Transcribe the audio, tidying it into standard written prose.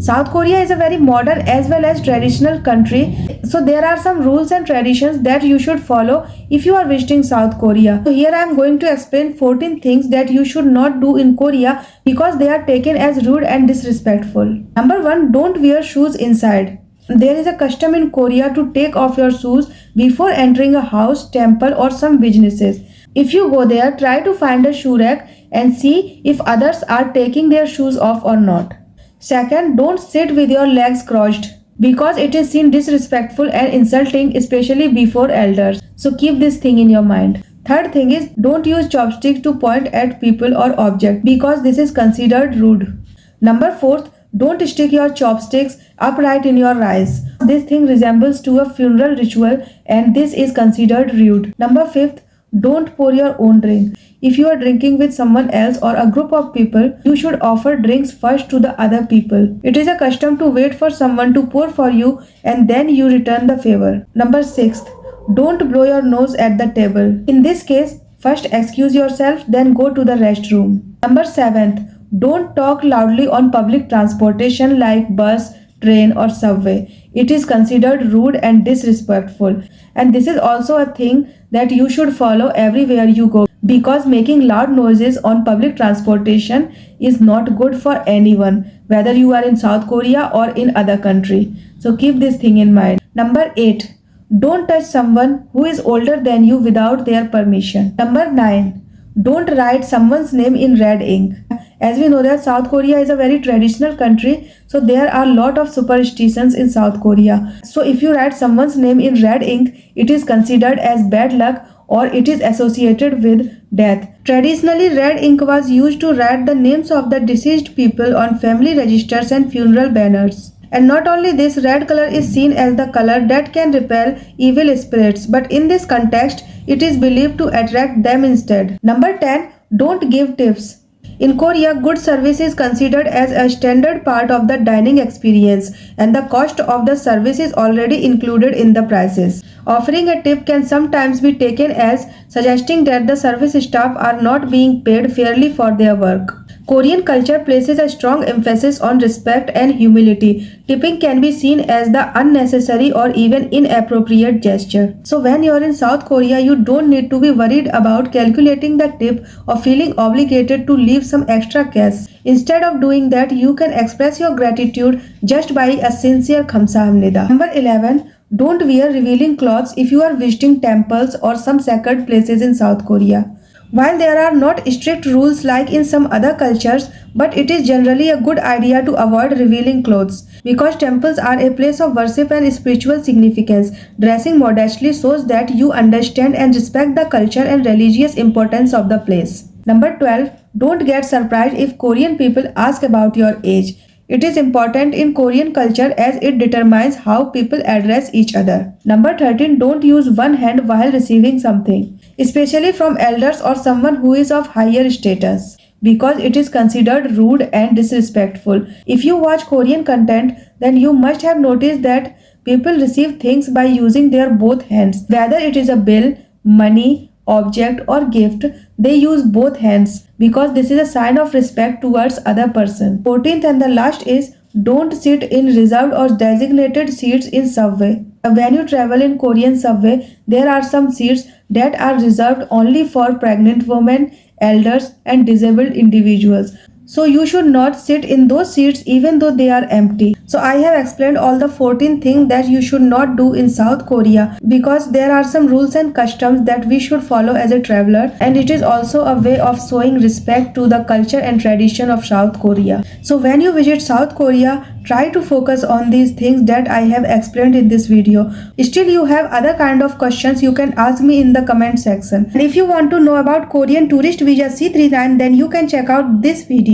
South Korea is a very modern as well as traditional country. So there are some rules and traditions that you should follow if you are visiting South Korea. So here I am going to explain 14 things that you should not do in Korea because they are taken as rude and disrespectful. Number 1, don't wear shoes inside. There is a custom in Korea to take off your shoes before entering a house, temple or some businesses. If you go there, try to find a shoe rack and see if others are taking their shoes off or not. Second, don't sit with your legs crossed because it is seen disrespectful and insulting, especially before elders. So keep this thing in your mind. Third thing is, don't use chopsticks to point at people or objects because this is considered rude. Number 4, don't stick your chopsticks upright in your eyes. This thing resembles to a funeral ritual and this is considered rude. Number 5, don't pour your own drink. If you are drinking with someone else or a group of people, you should offer drinks first to the other people. It is a custom to wait for someone to pour for you and then you return the favor. Number 6, don't blow your nose at the table. In this case, first excuse yourself, then go to the restroom. Number 7, don't talk loudly on public transportation like bus, train or subway. It is considered rude and disrespectful. And this is also a thing that you should follow everywhere you go because making loud noises on public transportation is not good for anyone, whether you are in South Korea or in other country. So keep this thing in mind. Number 8, don't touch someone who is older than you without their permission. Number 9, don't write someone's name in red ink. As we know that South Korea is a very traditional country, so there are a lot of superstitions in South Korea. So if you write someone's name in red ink, it is considered as bad luck or it is associated with death. Traditionally, red ink was used to write the names of the deceased people on family registers and funeral banners. And not only this, red color is seen as the color that can repel evil spirits, but in this context, it is believed to attract them instead. Number 10, don't give tips. In Korea, good service is considered as a standard part of the dining experience and the cost of the service is already included in the prices. Offering a tip can sometimes be taken as suggesting that the service staff are not being paid fairly for their work. Korean culture places a strong emphasis on respect and humility. Tipping can be seen as the unnecessary or even inappropriate gesture. So when you're in South Korea, you don't need to be worried about calculating the tip or feeling obligated to leave some extra cash. Instead of doing that, you can express your gratitude just by a sincere kamsahamnida. Number 11. Don't wear revealing clothes if you are visiting temples or some sacred places in South Korea. While there are not strict rules like in some other cultures, but it is generally a good idea to avoid revealing clothes because temples are a place of worship and spiritual significance. Dressing modestly shows that you understand and respect the culture and religious importance of the place. Number 12. Don't get surprised if Korean people ask about your age. It is important in Korean culture as it determines how people address each other. Number 13. Don't use one hand while receiving something, especially from elders or someone who is of higher status, because it is considered rude and disrespectful. If you watch Korean content, then you must have noticed that people receive things by using their both hands. Whether it is a bill, money, object or gift, they use both hands because this is a sign of respect towards other person. 14th and the last is don't sit in reserved or designated seats in subway. When you travel in Korean subway, there are some seats that are reserved only for pregnant women, elders and disabled individuals. So you should not sit in those seats even though they are empty. So I have explained all the 14 things that you should not do in South Korea because there are some rules and customs that we should follow as a traveler, and it is also a way of showing respect to the culture and tradition of South Korea. So when you visit South Korea, try to focus on these things that I have explained in this video. Still you have other kind of questions, you can ask me in the comment section. And if you want to know about Korean tourist visa C39, then you can check out this video.